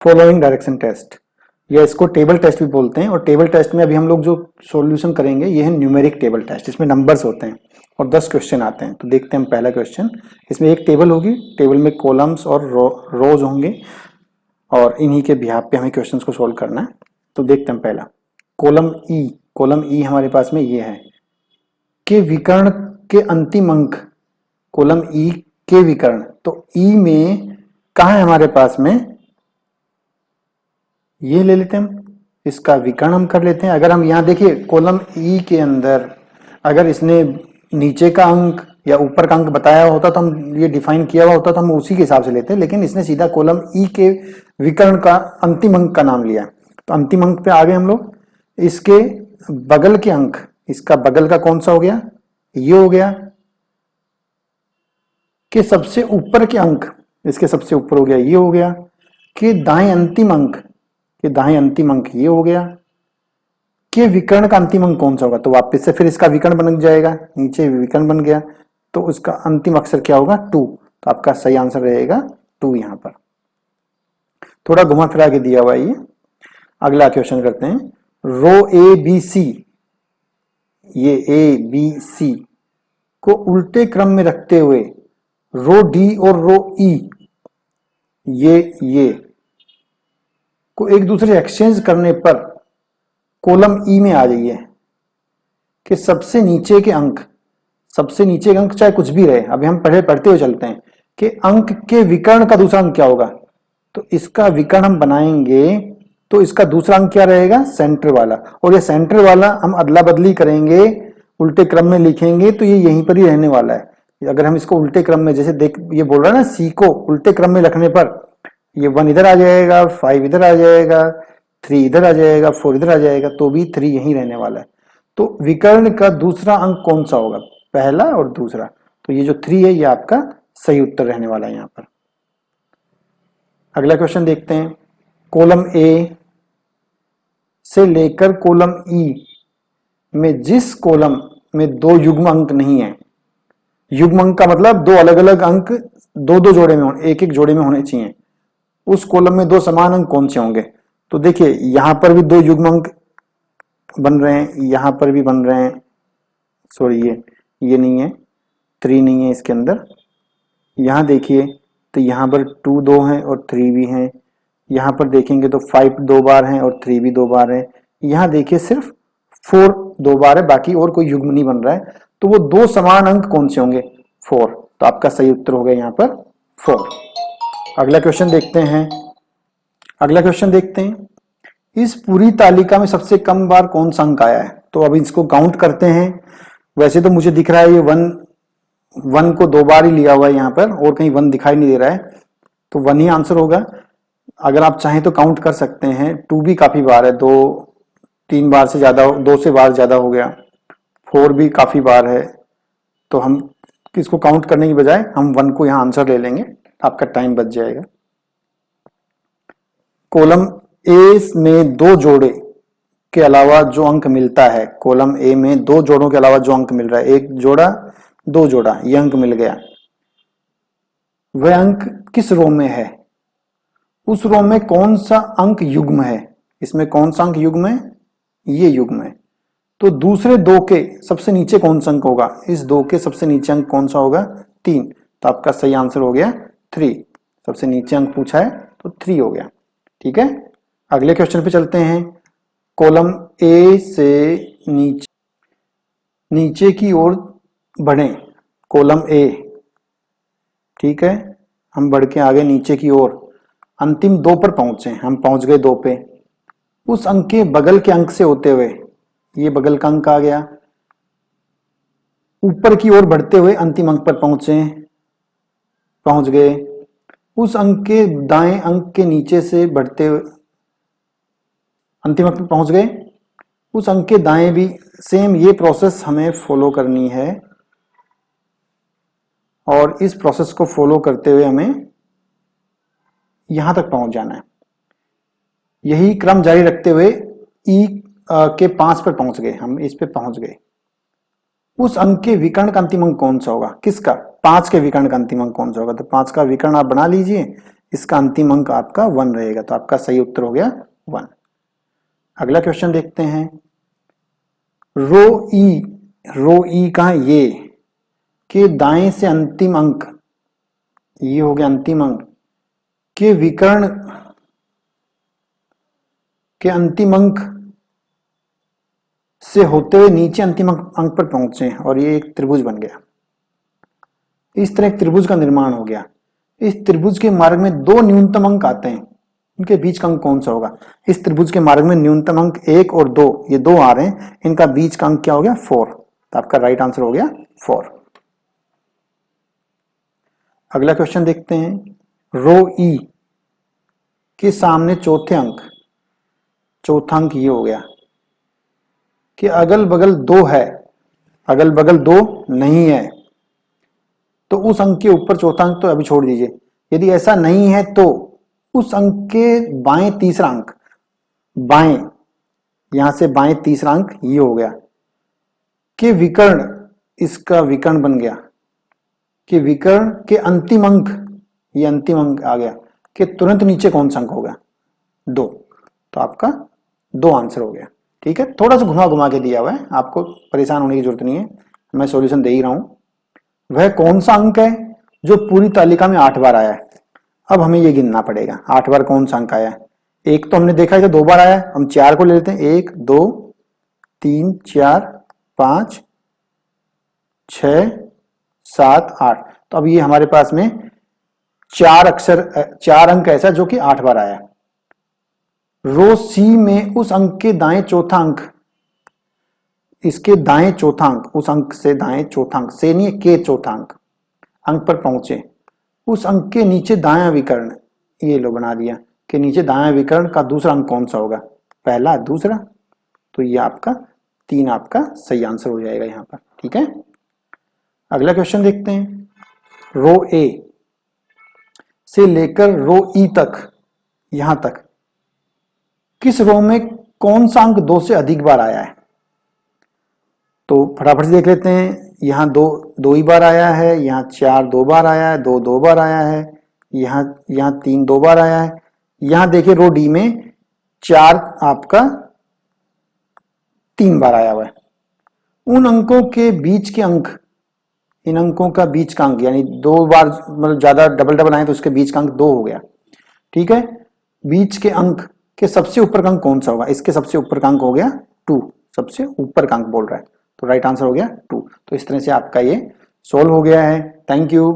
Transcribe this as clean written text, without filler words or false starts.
Following direction test, या इसको table test भी बोलते हैं। और टेबल टेस्ट में अभी हम लोग जो सॉल्यूशन करेंगे ये है न्यूमेरिक टेबल टेस्ट, इसमें नंबर्स होते हैं और 10 क्वेश्चन आते हैं। तो देखते हैं हम पहला क्वेश्चन। इसमें एक टेबल होगी, टेबल में कॉलम्स और रोज होंगे और इन्हीं के बिहाफ पे हमें क्वेश्चंस को सोल्व करना है। तो देखते हैं पहला कॉलम ई हमारे पास में ये है के विकर्ण के अंतिम अंक, कॉलम ई के विकर्ण। तो ई में कहा है हमारे पास में, ये ले लेते हैं हम, इसका विकर्ण हम कर लेते हैं। अगर हम यहाँ देखिए कॉलम ई के अंदर अगर इसने नीचे का अंक या ऊपर का अंक बताया होता तो हम ये डिफाइन किया हुआ होता तो हम उसी के हिसाब से लेते हैं, लेकिन इसने सीधा कॉलम ई के विकर्ण का अंतिम अंक का नाम लिया। तो अंतिम अंक पे आ गए हम लोग। इसके बगल के अंक, इसका बगल का कौन सा हो गया, ये हो गया। के सबसे ऊपर के अंक, इसके सबसे ऊपर हो गया, ये हो गया। के दाएं अंतिम अंक, के दाएं अंतिम अंक ये हो गया। के विकर्ण का अंतिम अंक कौन सा होगा, तो वापस से फिर इसका विकर्ण बन जाएगा, नीचे विकर्ण बन गया तो उसका अंतिम अक्षर क्या होगा, 2। तो आपका सही आंसर रहेगा 2। यहां पर थोड़ा घुमा फिरा के दिया हुआ है ये। अगला क्वेश्चन करते हैं। रो ए बी सी, ये ए बी सी को उल्टे क्रम में रखते हुए रो डी और रो ई ये को एक दूसरे से एक्सचेंज करने पर कॉलम ई में आ जाइए कि सबसे नीचे के अंक, सबसे नीचे के अंक चाहे कुछ भी रहे, अभी हम पहले पढ़ते हुए चलते हैं कि अंक के विकर्ण का दूसरा अंक क्या होगा। तो इसका विकर्ण हम बनाएंगे तो इसका दूसरा अंक क्या रहेगा, सेंटर वाला। और ये सेंटर वाला हम अदला बदली करेंगे, उल्टे क्रम में लिखेंगे तो ये यहीं पर ही रहने वाला है। अगर हम इसको उल्टे क्रम में, जैसे देख ये बोल रहा है ना, सी को उल्टे क्रम में रखने पर ये 1 इधर आ जाएगा, 5 इधर आ जाएगा, 3 इधर आ जाएगा, 4 इधर आ जाएगा, तो भी 3 यहीं रहने वाला है। तो विकर्ण का दूसरा अंक कौन सा होगा, पहला और दूसरा। तो ये जो 3 है ये आपका सही उत्तर रहने वाला है यहां पर। अगला क्वेश्चन देखते हैं। कॉलम ए से लेकर कॉलम ई में जिस कॉलम में 2 युग्म अंक नहीं है, युग्म अंक का मतलब 2 अलग अलग अंक 2-2 जोड़े में, एक एक जोड़े में होने चाहिए, उस कॉलम में 2 समान अंक कौन से होंगे। तो देखिए यहां पर भी 2 युग्म अंक बन रहे हैं, यहां पर भी बन रहे हैं, सॉरी ये नहीं है, 3 नहीं है इसके अंदर। यहां देखिए तो यहां पर 2 2 हैं और 3 भी हैं। यहां पर देखेंगे तो 5 2 बार हैं और 3 भी 2 बार है। यहां देखिए सिर्फ 4 2 बार है, बाकी और कोई युग्म नहीं बन रहा है। तो वो 2 समान अंक कौन से होंगे, 4। तो आपका सही उत्तर हो गया यहाँ पर 4। अगला क्वेश्चन देखते हैं। अगला क्वेश्चन देखते हैं। इस पूरी तालिका में सबसे कम बार कौन सा अंक आया है। तो अब इसको काउंट करते हैं। वैसे तो मुझे दिख रहा है ये 1 को 2 बार ही लिया हुआ है यहाँ पर, और कहीं 1 दिखाई नहीं दे रहा है, तो 1 ही आंसर होगा। अगर आप चाहें तो काउंट कर सकते हैं। 2 भी काफी बार है, 2-3 बार से ज्यादा, 2 से बार ज्यादा हो गया। 4 भी काफी बार है। तो हम इसको काउंट करने की बजाय हम 1 को यहाँ आंसर ले लेंगे, आपका टाइम बच जाएगा। कॉलम ए में 2 जोड़े के अलावा जो अंक मिलता है, कॉलम ए में 2 जोड़ों के अलावा जो अंक मिल रहा है, 1 जोड़ा 2 जोड़ा, ये अंक मिल गया। वह अंक किस रो में है, उस रो में कौन सा अंक युग्म है। इसमें कौन सा अंक युग्म है, ये युग्म है। तो दूसरे 2 के सबसे नीचे कौन सा अंक होगा, इस 2 के सबसे नीचे अंक कौन सा होगा, 3। तो आपका सही आंसर हो गया 3। सबसे नीचे अंक पूछा है तो 3 हो गया। ठीक है, अगले क्वेश्चन पे चलते हैं। कॉलम ए से नीचे की ओर बढ़ें, कॉलम ए, ठीक है, हम बढ़ के आगे नीचे की ओर अंतिम 2 पर पहुंचे, हम पहुंच गए 2 पे। उस अंक के बगल के अंक से होते हुए, ये बगल का अंक आ गया, ऊपर की ओर बढ़ते हुए अंतिम अंक पर पहुंच गए। उस अंक के दाएं अंक के नीचे से बढ़ते हुए अंतिम अंक पर पहुंच गए। उस अंक के दाएं भी सेम ये प्रोसेस हमें फॉलो करनी है, और इस प्रोसेस को फॉलो करते हुए हमें यहां तक पहुंच जाना है। यही क्रम जारी रखते हुए ई के 5 पर पहुंच गए, हम इस पे पहुंच गए। उस अंक के विकर्ण का अंतिम अंक कौन सा होगा, किसका, 5 के विकर्ण का अंतिम अंक कौन सा होगा। तो 5 का विकर्ण आप बना लीजिए, इसका अंतिम अंक आपका 1 रहेगा, तो आपका सही उत्तर हो गया 1। अगला क्वेश्चन देखते हैं। रो ई कहाँ है? ये के दाएं से अंतिम अंक, ये हो गया अंतिम अंक के विकर्ण के अंतिम अंक से होते हुए नीचे अंतिम अंक पर पहुंचे और ये एक त्रिभुज बन गया। इस तरह एक त्रिभुज का निर्माण हो गया। इस त्रिभुज के मार्ग में 2 न्यूनतम अंक आते हैं, इनके बीच का अंक कौन सा होगा? इस त्रिभुज के मार्ग में न्यूनतम अंक 1 और 2, ये 2 आ रहे हैं, इनका बीच का अंक क्या हो गया? 4। तो आपका राइट आंसर हो गया 4। अगला क्वेश्चन देखते हैं। रो ई के सामने चौथा अंक ये हो गया कि अगल बगल 2 है, अगल बगल 2 नहीं है, तो उस अंक के ऊपर चौथा अंक तो अभी छोड़ दीजिए। यदि ऐसा नहीं है तो उस अंक के बाएं तीसरा अंक, बाएं यहां से बाएं तीसरा अंक ये हो गया कि विकर्ण, इसका विकर्ण बन गया कि विकर्ण के अंतिम अंक, ये अंतिम अंक आ गया कि तुरंत नीचे कौन सा अंक होगा? 2। तो आपका 2 आंसर हो गया। ठीक है, थोड़ा सा घुमा घुमा के दिया हुआ है, आपको परेशान होने की जरूरत नहीं है, मैं सॉल्यूशन दे ही रहा हूं। वह कौन सा अंक है जो पूरी तालिका में 8 बार आया है? अब हमें ये गिनना पड़ेगा 8 बार कौन सा अंक आया है। एक तो हमने देखा है कि 2 बार आया है, हम 4 को ले लेते हैं। 1 2 3 4 5 6 7 8। तो अब ये हमारे पास में 4 अंक ऐसा जो कि 8 बार आया है। रो सी में उस अंक के दाएं चौथा अंक, इसके दाएं चौथा अंक, उस अंक से दाएं चौथा अंक से नहीं, के चौथा अंक पर पहुंचे, उस अंक के नीचे दायां विकर्ण, ये लो बना दिया कि नीचे दायां विकर्ण का दूसरा अंक कौन सा होगा? पहला, दूसरा। तो ये आपका 3 आपका सही आंसर हो जाएगा यहां पर। ठीक है, अगला क्वेश्चन देखते हैं। रो ए से लेकर रो ई तक, यहां तक किस रो में कौन सा अंक 2 से अधिक बार आया है? तो फटाफट से देख लेते हैं। यहाँ 2 ही बार आया है, यहाँ 4 2 बार आया है, 2 बार आया है, यहाँ 3 2 बार आया है। यहाँ देखिए रो डी में 4 आपका 3 बार आया हुआ है। उन अंकों के बीच के अंक, इन अंकों का बीच का अंक, यानी 2 बार मतलब ज्यादा डबल आए तो उसके बीच का अंक 2 हो गया। ठीक है, बीच के अंक के सबसे ऊपर का अंक कौन सा होगा? इसके सबसे ऊपर का अंक हो गया 2, सबसे ऊपर का अंक बोल रहा है, तो राइट आंसर हो गया 2। तो इस तरह से आपका ये सोल्व हो गया है। Thank you.